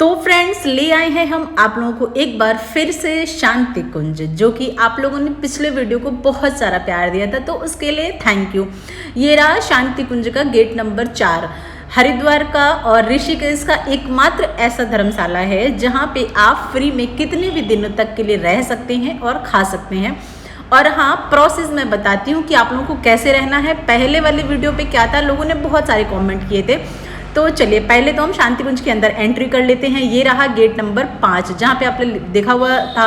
तो फ्रेंड्स ले आए हैं हम आप लोगों को एक बार फिर से शांति कुंज, जो कि आप लोगों ने पिछले वीडियो को बहुत सारा प्यार दिया था, तो उसके लिए थैंक यू। ये रहा शांति कुंज का गेट नंबर 4। हरिद्वार का और ऋषिकेश का एकमात्र ऐसा धर्मशाला है जहाँ पे आप फ्री में कितने भी दिनों तक के लिए रह सकते हैं और खा सकते हैं। और हाँ, प्रोसेस मैं बताती हूँ कि आप लोगों को कैसे रहना है। पहले वाले वीडियो पे क्या था, लोगों ने बहुत सारे कमेंट किए थे। तो चलिए पहले तो हम शांति कुंज के अंदर एंट्री कर लेते हैं। ये रहा गेट नंबर 5, जहाँ पे आपने देखा हुआ था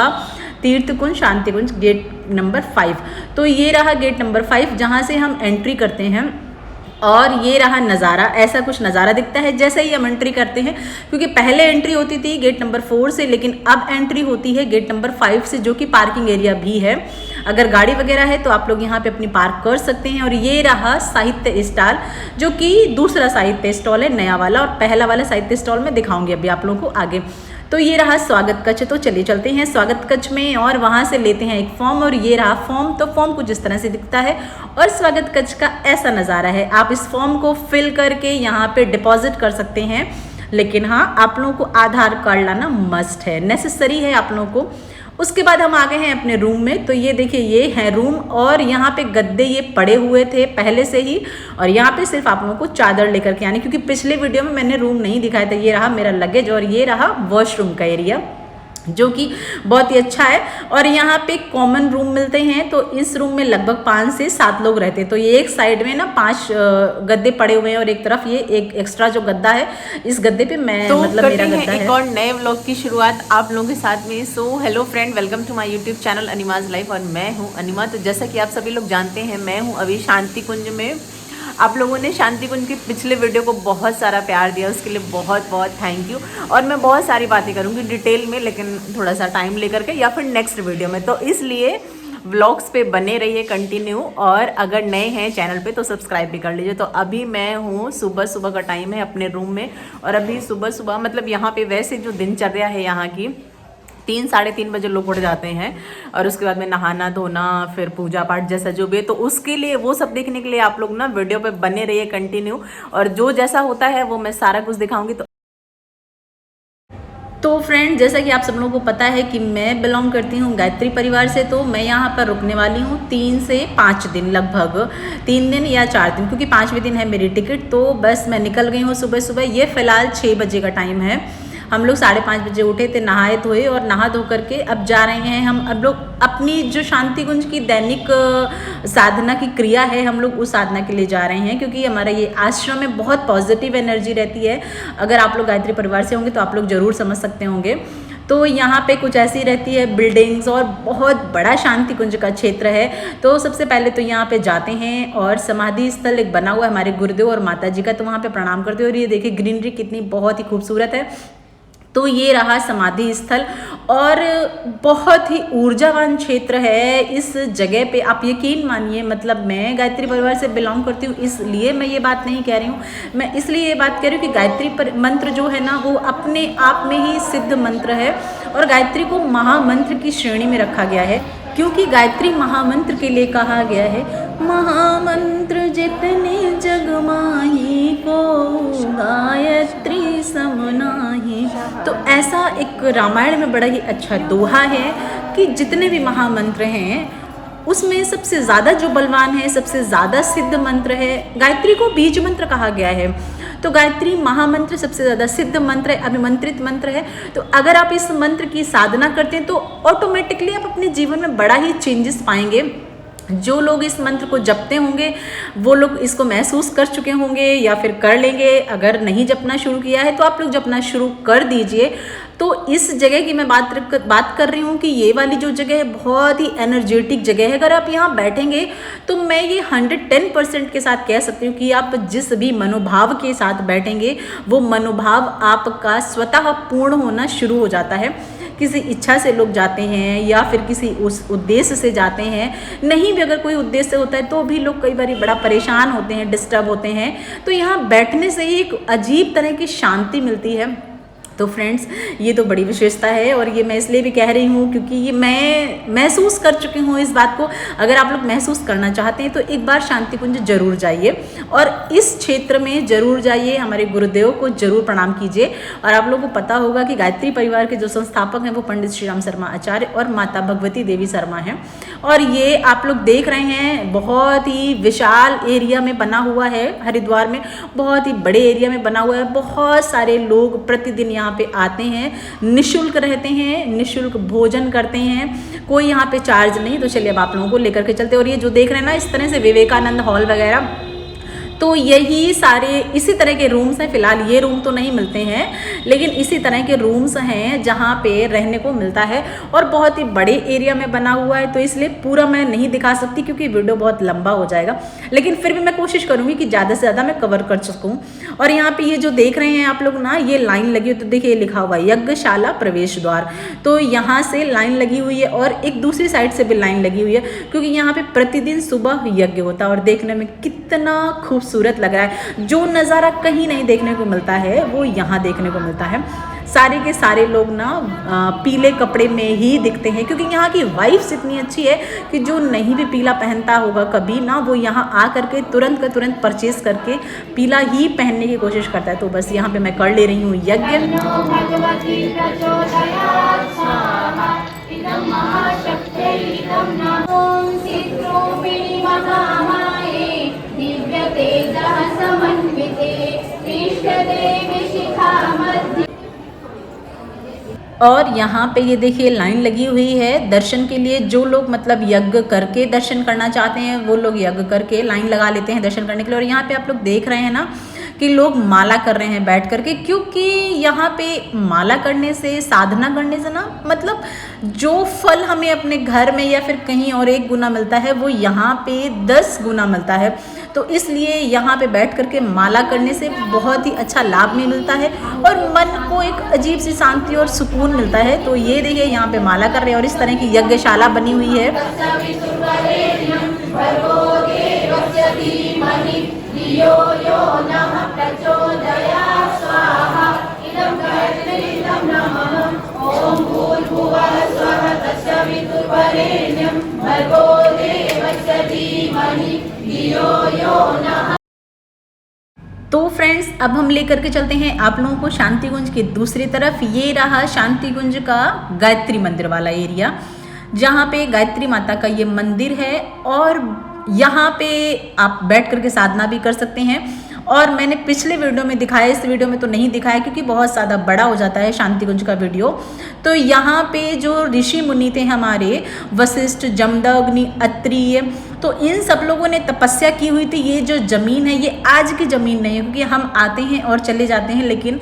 तीर्थ कुंज शांति कुंज गेट नंबर 5। तो ये रहा गेट नंबर 5 जहाँ से हम एंट्री करते हैं। और ये रहा नज़ारा, ऐसा कुछ नज़ारा दिखता है जैसे ही हम एंट्री करते हैं, क्योंकि पहले एंट्री होती थी गेट नंबर 4 से, लेकिन अब एंट्री होती है गेट नंबर 5 से, जो कि पार्किंग एरिया भी है। अगर गाड़ी वगैरह है तो आप लोग यहाँ पे अपनी पार्क कर सकते हैं। और ये रहा साहित्य स्टॉल, जो कि दूसरा साहित्य स्टॉल है, नया वाला, और पहला वाला साहित्य स्टॉल में दिखाऊंगी अभी आप लोगों को आगे। तो ये रहा स्वागत कक्ष। तो चलिए चलते हैं स्वागत कक्ष में और वहाँ से लेते हैं एक फॉर्म। और ये रहा फॉर्म। तो फॉर्म कुछ इस तरह से दिखता है और स्वागत कक्ष का ऐसा नज़ारा है। आप इस फॉर्म को फिल करके यहाँ पे डिपॉजिट कर सकते हैं, लेकिन हाँ, आप लोगों को आधार कार्ड लाना मस्ट है, नेसेसरी है आप लोगों को। उसके बाद हम आ गए हैं अपने रूम में। तो ये देखिए, ये है रूम और यहाँ पे गद्दे ये पड़े हुए थे पहले से ही, और यहाँ पे सिर्फ आप लोगों को चादर लेकर के आनी, क्योंकि पिछले वीडियो में मैंने रूम नहीं दिखाया था। ये रहा मेरा लगेज और ये रहा वॉशरूम का एरिया, जो कि बहुत ही अच्छा है। और यहाँ पे कॉमन रूम मिलते हैं, तो इस रूम में लगभग 5 से 7 लोग रहते हैं। तो ये एक साइड में ना 5 गद्दे पड़े हुए हैं और एक तरफ ये एक एक्स्ट्रा जो गद्दा है, इस गद्दे पे मैं तो मतलब मेरा गद्दा है। एक और नए व्लॉग की शुरुआत आप लोगों के साथ में। So hello friend, welcome to my YouTube channel अनिमाज लाइफ, और मैं हूँ अनिमा। तो जैसा कि आप सभी लोग जानते हैं, मैं हूँ अभी शांति कुंज में। आप लोगों ने शांति कुंज के पिछले वीडियो को बहुत सारा प्यार दिया, उसके लिए बहुत बहुत थैंक यू। और मैं बहुत सारी बातें करूँगी डिटेल में, लेकिन थोड़ा सा टाइम लेकर के या फिर नेक्स्ट वीडियो में। तो इसलिए व्लॉग्स पे बने रहिए कंटिन्यू, और अगर नए हैं चैनल पे तो सब्सक्राइब भी कर लीजिए। तो अभी मैं हूँ, सुबह सुबह का टाइम है अपने रूम में, और अभी सुबह सुबह मतलब यहाँ पे वैसे जो दिनचर्या है यहाँ की, 3 साढ़े 3 बजे लोग उठ जाते हैं, और उसके बाद में नहाना धोना, फिर पूजा पाठ जैसा जो भी है। तो उसके लिए वो सब देखने के लिए आप लोग ना वीडियो पे बने रहिए कंटिन्यू, और जो जैसा होता है वो मैं सारा कुछ दिखाऊंगी। तो फ्रेंड, जैसा कि आप सब लोगों को पता है कि मैं बिलोंग करती हूँ गायत्री परिवार से, तो मैं यहाँ पर रुकने वाली हूँ 3 से 5 दिन, लगभग 3 दिन या 4 दिन, क्योंकि 5वें दिन है मेरी टिकट। तो बस मैं निकल गई हूँ सुबह सुबह। ये फ़िलहाल 6 बजे का टाइम है। हम लोग 5:30 बजे उठे थे, नहाए धोए, और नहा धो करके अब जा रहे हैं हम। अब लोग अपनी जो शांति कुंज की दैनिक साधना की क्रिया है, हम लोग उस साधना के लिए जा रहे हैं, क्योंकि हमारा ये आश्रम में बहुत पॉजिटिव एनर्जी रहती है। अगर आप लोग गायत्री परिवार से होंगे तो आप लोग ज़रूर समझ सकते होंगे। तो यहाँ पे कुछ ऐसी रहती है बिल्डिंग्स, और बहुत बड़ा शांति कुंज का क्षेत्र है। तो सबसे पहले तो यहाँ पे जाते हैं, और समाधि स्थल एक बना हुआ है हमारे गुरुदेव और माता जी का, तो वहाँ पे प्रणाम करते हैं। और ये देखिए ग्रीनरी कितनी बहुत ही खूबसूरत है। तो ये रहा समाधि स्थल, और बहुत ही ऊर्जावान क्षेत्र है इस जगह पे। आप यकीन मानिए, मतलब मैं गायत्री परिवार से बिलोंग करती हूँ, इसलिए मैं ये बात नहीं कह रही हूँ। मैं इसलिए ये बात कह रही हूँ कि गायत्री मंत्र जो है ना, वो अपने आप में ही सिद्ध मंत्र है, और गायत्री को महामंत्र की श्रेणी में रखा गया है, क्योंकि गायत्री महामंत्र के लिए कहा गया है, महामंत्र जितने जग माही को गायत्री समनाही। तो ऐसा एक रामायण में बड़ा ही अच्छा दोहा है कि जितने भी महामंत्र हैं उसमें सबसे ज़्यादा जो बलवान है, सबसे ज़्यादा सिद्ध मंत्र है, गायत्री को बीज मंत्र कहा गया है। तो गायत्री महामंत्र सबसे ज़्यादा सिद्ध मंत्र है, अभिमंत्रित मंत्र है। तो अगर आप इस मंत्र की साधना करते हैं तो ऑटोमेटिकली आप अपने जीवन में बड़ा ही चेंजेस पाएंगे। जो लोग इस मंत्र को जपते होंगे वो लोग इसको महसूस कर चुके होंगे या फिर कर लेंगे। अगर नहीं जपना शुरू किया है तो आप लोग जपना शुरू कर दीजिए। तो इस जगह की मैं बात कर रही हूँ कि ये वाली जो जगह है बहुत ही एनर्जेटिक जगह है। अगर आप यहाँ बैठेंगे तो मैं ये 110% के साथ कह सकती हूँ कि आप जिस भी मनोभाव के साथ बैठेंगे वो मनोभाव आपका स्वतः पूर्ण होना शुरू हो जाता है। किसी इच्छा से लोग जाते हैं या फिर किसी उस उद्देश्य से जाते हैं, नहीं भी अगर कोई उद्देश्य होता है तो भी लोग कई बार बड़ा परेशान होते हैं, डिस्टर्ब होते हैं। तो यहाँ बैठने से ही एक अजीब तरह की शांति मिलती है। तो फ्रेंड्स, ये तो बड़ी विशेषता है और ये मैं इसलिए भी कह रही हूँ क्योंकि ये मैं महसूस कर चुकी हूँ इस बात को। अगर आप लोग महसूस करना चाहते हैं तो एक बार शांति कुंज जरूर जाइए और इस क्षेत्र में जरूर जाइए, हमारे गुरुदेव को जरूर प्रणाम कीजिए। और आप लोगों को पता होगा कि गायत्री परिवार के जो संस्थापक हैं वो पंडित श्री राम शर्मा आचार्य और माता भगवती देवी शर्मा हैं। और ये आप लोग देख रहे हैं बहुत ही विशाल एरिया में बना हुआ है, हरिद्वार में बहुत ही बड़े एरिया में बना हुआ है। बहुत सारे लोग प्रतिदिन यहाँ पे आते हैं, निशुल्क रहते हैं, निशुल्क भोजन करते हैं, कोई यहाँ पे चार्ज नहीं। तो चलिए अब आप लोगों को लेकर के चलते। और ये जो देख रहे हैं ना इस तरह से विवेकानंद हॉल वगैरह, तो यही सारे इसी तरह के रूम्स हैं। फिलहाल ये रूम तो नहीं मिलते हैं, लेकिन इसी तरह के रूम्स हैं जहाँ पे रहने को मिलता है और बहुत ही बड़े एरिया में बना हुआ है। तो इसलिए पूरा मैं नहीं दिखा सकती क्योंकि वीडियो बहुत लंबा हो जाएगा, लेकिन फिर भी मैं कोशिश करूँगी कि ज़्यादा से ज़्यादा मैं कवर कर सकूँ। और यहाँ पे ये जो देख रहे हैं आप लोग ना, ये लाइन लगी हुई, तो देखिए लिखा हुआ है यज्ञशाला प्रवेश द्वार। तो यहाँ से लाइन लगी हुई है और एक दूसरी साइड से भी लाइन लगी हुई है क्योंकि यहाँ पे प्रतिदिन सुबह यज्ञ होता है। और देखने में कितना खूबसूरत लग रहा है, जो नज़ारा कहीं नहीं देखने को मिलता है वो यहाँ देखने को मिलता है। सारे के सारे लोग ना पीले कपड़े में ही दिखते हैं क्योंकि यहाँ की वाइब्स इतनी अच्छी है कि जो नहीं भी पीला पहनता होगा कभी ना, वो यहाँ आ करके तुरंत का तुरंत परचेज करके पीला ही पहनने की कोशिश करता है। तो बस यहाँ पे मैं कर ले रही हूँ यज्ञ। और यहाँ पे ये देखिए लाइन लगी हुई है दर्शन के लिए। जो लोग मतलब यज्ञ करके दर्शन करना चाहते हैं वो लोग यज्ञ करके लाइन लगा लेते हैं दर्शन करने के लिए। और यहाँ पे आप लोग देख रहे हैं ना कि लोग माला कर रहे हैं बैठ करके, क्योंकि यहाँ पे माला करने से, साधना करने से ना मतलब जो फल हमें अपने घर में या फिर कहीं और 1 गुना मिलता है वो यहाँ पे 10 गुना मिलता है। तो इसलिए यहाँ पे बैठ करके माला करने से बहुत ही अच्छा लाभ में मिलता है और मन को एक अजीब सी शांति और सुकून मिलता है। तो ये देखिए यहाँ पे माला कर रहे हैं और इस तरह की यज्ञशाला बनी हुई है। तो फ्रेंड्स, अब हम लेकर के चलते हैं आप लोगों को शांति कुंज की दूसरी तरफ। ये रहा शांति कुंज का गायत्री मंदिर वाला एरिया, जहाँ पे गायत्री माता का ये मंदिर है और यहाँ पे आप बैठ करके साधना भी कर सकते हैं। और मैंने पिछले वीडियो में दिखाया, इस वीडियो में तो नहीं दिखाया क्योंकि बहुत ज़्यादा बड़ा हो जाता है शांति कुंज का वीडियो। तो यहाँ पे जो ऋषि मुनि थे हमारे, वशिष्ठ, जमदग्नि, अत्रि, तो इन सब लोगों ने तपस्या की हुई थी। ये जो ज़मीन है ये आज की ज़मीन नहीं है क्योंकि हम आते हैं और चले जाते हैं, लेकिन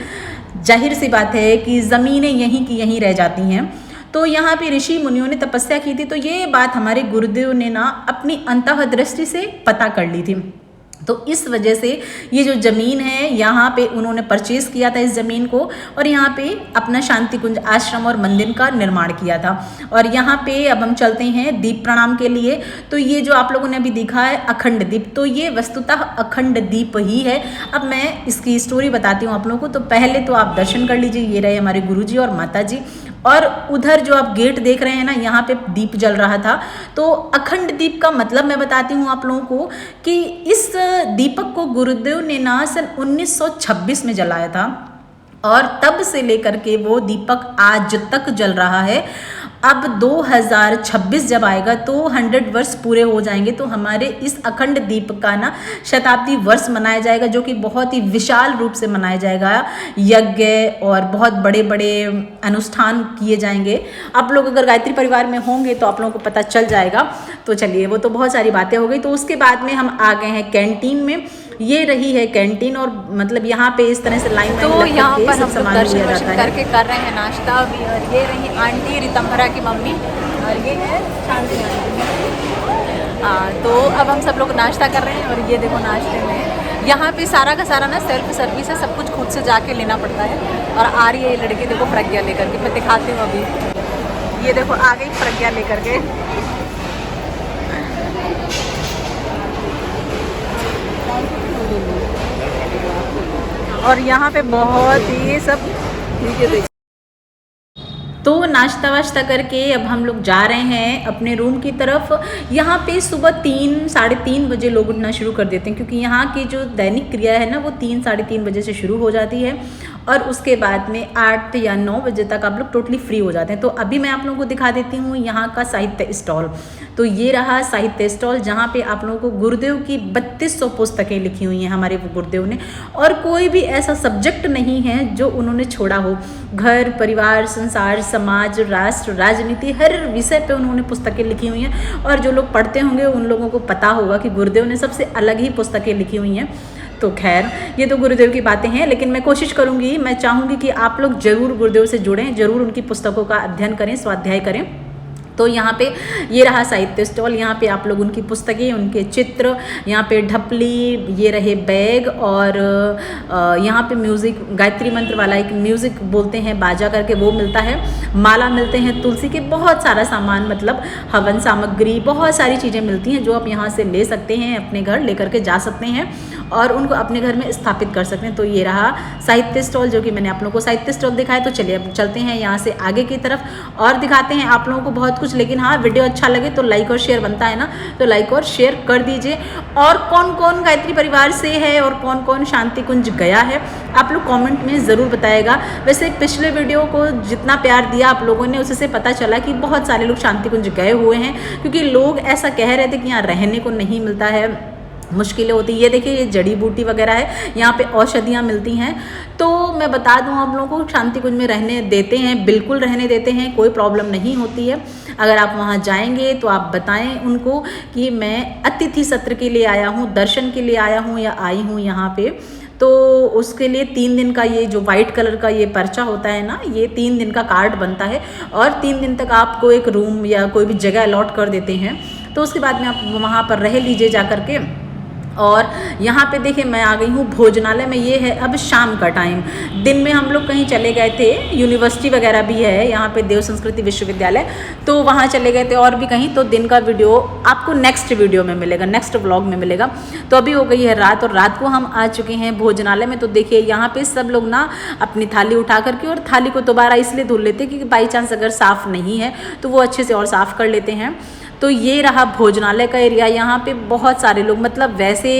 जाहिर सी बात है कि ज़मीनें यहीं की यहीं रह जाती हैं। तो यहाँ पे ऋषि मुनियों ने तपस्या की थी, तो ये बात हमारे गुरुदेव ने ना अपनी अंतःदृष्टि से पता कर ली थी। तो इस वजह से ये जो ज़मीन है यहाँ पे उन्होंने परचेज़ किया था इस ज़मीन को और यहाँ पे अपना शांति कुंज आश्रम और मंदिर का निर्माण किया था। और यहाँ पे अब हम चलते हैं दीप प्रणाम के लिए। तो ये जो आप लोगों ने अभी दिखा है अखंड दीप, तो ये वस्तुतः अखंड दीप ही है। अब मैं इसकी स्टोरी बताती हूँ आप लोगों को। तो पहले तो आप दर्शन कर लीजिए, ये रहे हमारे गुरुजी और माता जी। और उधर जो आप गेट देख रहे हैं ना, यहाँ पे दीप जल रहा था। तो अखंड दीप का मतलब मैं बताती हूँ आप लोगों को कि इस दीपक को गुरुदेव ने ना सन 1926 में जलाया था और तब से लेकर के वो दीपक आज तक जल रहा है। अब 2026 जब आएगा तो 100 वर्ष पूरे हो जाएंगे, तो हमारे इस अखंड दीप का ना शताब्दी वर्ष मनाया जाएगा, जो कि बहुत ही विशाल रूप से मनाया जाएगा। यज्ञ और बहुत बड़े बड़े अनुष्ठान किए जाएंगे। आप लोग अगर गायत्री परिवार में होंगे तो आप लोगों को पता चल जाएगा। तो चलिए, वो तो बहुत सारी बातें हो गई। तो उसके बाद में हम आ गए हैं कैंटीन में। ये रही है कैंटीन और मतलब यहाँ पे इस तरह से लाइन तो यहाँ पर हम लोग दर्शन वर्शन करके कर रहे हैं नाश्ता भी। और ये रही आंटी रितंभरा की मम्मी और ये है शांति आंटी। तो अब हम सब लोग नाश्ता कर रहे हैं और ये देखो नाश्ते में यहाँ पे सारा का सारा ना सेल्फ सर्विस है, सब कुछ खुद से जाके लेना पड़ता है। और आ रही है ये लड़की, देखो प्रज्ञा लेकर के, मैं दिखाती हूँ अभी। ये देखो आ गई प्रज्ञा लेकर के। और यहाँ पे बहुत ही सब ठीक है देखिए। तो नाश्ता वाश्ता करके अब हम लोग जा रहे हैं अपने रूम की तरफ। यहाँ पे सुबह 3-3:30 बजे लोग उठना शुरू कर देते हैं, क्योंकि यहाँ की जो दैनिक क्रिया है ना वो 3-3:30 बजे से शुरू हो जाती है और उसके बाद में 8 या 9 बजे तक आप लोग टोटली फ्री हो जाते हैं। तो अभी मैं आप लोगों को दिखा देती हूँ यहाँ का साहित्य स्टॉल। तो ये रहा साहित्य स्टॉल, जहाँ पे आप लोगों को गुरुदेव की 3200 पुस्तकें लिखी हुई हैं हमारे गुरुदेव ने, और कोई भी ऐसा सब्जेक्ट नहीं है जो उन्होंने छोड़ा हो। घर, परिवार, संसार, समाज, राष्ट्र, राजनीति, हर विषय पे उन्होंने पुस्तकें लिखी हुई हैं। और जो लोग पढ़ते होंगे उन लोगों को पता होगा कि गुरुदेव ने सबसे अलग ही पुस्तकें लिखी हुई हैं। तो खैर, ये तो गुरुदेव की बातें हैं, लेकिन मैं कोशिश करूँगी, मैं चाहूँगी कि आप लोग ज़रूर गुरुदेव से जुड़ें, ज़रूर उनकी पुस्तकों का अध्ययन करें, स्वाध्याय करें। तो यहाँ पे ये रहा साहित्य स्टॉल। यहाँ पे आप लोग उनकी पुस्तकें, उनके चित्र, यहाँ पे ढपली, ये रहे बैग, और यहाँ पे म्यूज़िक, गायत्री मंत्र वाला एक म्यूज़िक बोलते हैं बाजा करके, वो मिलता है। माला मिलते हैं तुलसी के, बहुत सारा सामान, मतलब हवन सामग्री, बहुत सारी चीज़ें मिलती हैं जो आप यहाँ से ले सकते हैं, अपने घर लेकर के जा सकते हैं और उनको अपने घर में स्थापित कर सकते हैं। तो ये रहा साहित्य स्टॉल, जो कि मैंने आप लोगों को साहित्य स्टॉल दिखाया। तो चलिए अब चलते हैं यहाँ से आगे की तरफ और दिखाते हैं आप लोगों को बहुत कुछ। लेकिन हाँ, वीडियो अच्छा लगे तो लाइक और शेयर बनता है ना, तो लाइक और शेयर कर दीजिए। और कौन कौन गायत्री परिवार से है और कौन कौन शांति कुंज गया है, आप लोग कमेंट में ज़रूर बताएगा। वैसे पिछले वीडियो को जितना प्यार दिया आप लोगों ने, उससे पता चला कि बहुत सारे लोग शांति कुंज गए हुए हैं, क्योंकि लोग ऐसा कह रहे थे कि यहाँ रहने को नहीं मिलता है, मुश्किलें होती। ये देखिए, ये जड़ी बूटी वगैरह है, यहाँ पे औषधियाँ मिलती हैं। तो मैं बता दूँ आप लोगों को, शांति कुंज में रहने देते हैं, बिल्कुल रहने देते हैं, कोई प्रॉब्लम नहीं होती है। अगर आप वहाँ जाएंगे तो आप बताएं उनको कि मैं अतिथि सत्र के लिए आया हूँ, दर्शन के लिए आया हूँ या आई हूँ यहाँ पे। तो उसके लिए 3 दिन का ये जो वाइट कलर का ये पर्चा होता है ना, ये 3 दिन का कार्ड बनता है और 3 दिन तक आपको एक रूम या कोई भी जगह अलॉट कर देते हैं। तो उसके बाद में आप वहाँ पर रह लीजिए जा करके। और यहाँ पे देखिए, मैं आ गई हूँ भोजनालय में। ये है अब शाम का टाइम। दिन में हम लोग कहीं चले गए थे, यूनिवर्सिटी वगैरह भी है यहाँ पे, देव संस्कृति विश्वविद्यालय, तो वहाँ चले गए थे और भी कहीं। तो दिन का वीडियो आपको नेक्स्ट वीडियो में मिलेगा, नेक्स्ट व्लॉग में मिलेगा। तो अभी हो गई है रात और रात को हम आ चुके हैं भोजनालय में। तो देखिए, यहाँ पे सब लोग ना अपनी थाली उठा करके, और थाली को दोबारा इसलिए धुल लेते क्योंकि बाई चांस अगर साफ़ नहीं है तो वो अच्छे से और साफ़ कर लेते हैं। तो ये रहा भोजनालय का एरिया। यहाँ पे बहुत सारे लोग, मतलब वैसे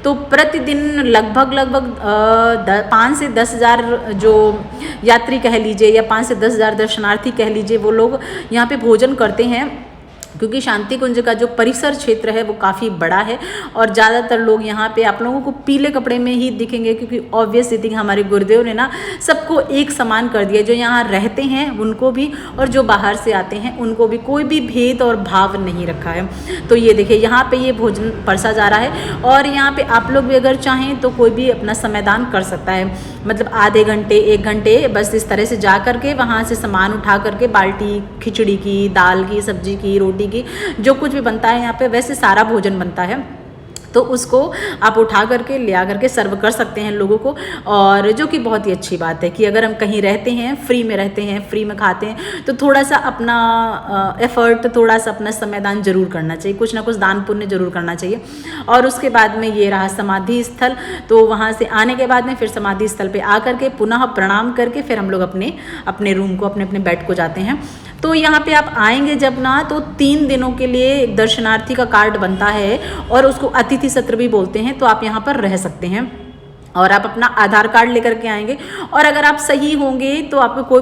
तो प्रतिदिन लगभग 5 से 10 हज़ार जो यात्री कह लीजिए, या 5 से 10 हज़ार दर्शनार्थी कह लीजिए, वो लोग यहाँ पे भोजन करते हैं, क्योंकि शांति कुंज का जो परिसर क्षेत्र है वो काफ़ी बड़ा है। और ज़्यादातर लोग यहाँ पे आप लोगों को पीले कपड़े में ही दिखेंगे, क्योंकि ऑब्वियस थिंग हमारे गुरुदेव ने ना सबको एक समान कर दिया, जो यहाँ रहते हैं उनको भी और जो बाहर से आते हैं उनको भी, कोई भी भेद और भाव नहीं रखा है। तो ये देखिए, यहाँ पे ये भोजन परसा जा रहा है और यहाँ पे आप लोग भी अगर चाहें तो कोई भी अपना समयदान कर सकता है, मतलब आधे घंटे 1 घंटे बस इस तरह से जा करके वहाँ से सामान उठा करके, बाल्टी खिचड़ी की, दाल की, सब्जी की, रोटी की, जो कुछ भी बनता है यहाँ पे, वैसे सारा भोजन बनता है, तो उसको आप उठा करके ले आ करके सर्व कर सकते हैं लोगों को। और जो कि बहुत ही अच्छी बात है कि अगर हम कहीं रहते हैं, फ्री में रहते हैं, फ्री में खाते हैं, तो थोड़ा सा अपना एफर्ट, थोड़ा सा अपना समयदान जरूर करना चाहिए, कुछ ना कुछ दान पुण्य जरूर करना चाहिए। और उसके बाद में ये रहा समाधि स्थल। तो वहाँ से आने के बाद में फिर समाधि स्थल पे आ करके पुनः प्रणाम करके फिर हम लोग अपने रूम को, अपने बेड को जाते हैं। तो यहाँ पे आप आएंगे जब ना, तो 3 दिनों के लिए दर्शनार्थी का कार्ड बनता है और उसको अतिथि सत्र भी बोलते हैं। तो आप यहाँ पर रह सकते हैं और आप अपना आधार कार्ड लेकर के आएंगे, और अगर आप सही होंगे तो आपको कोई भी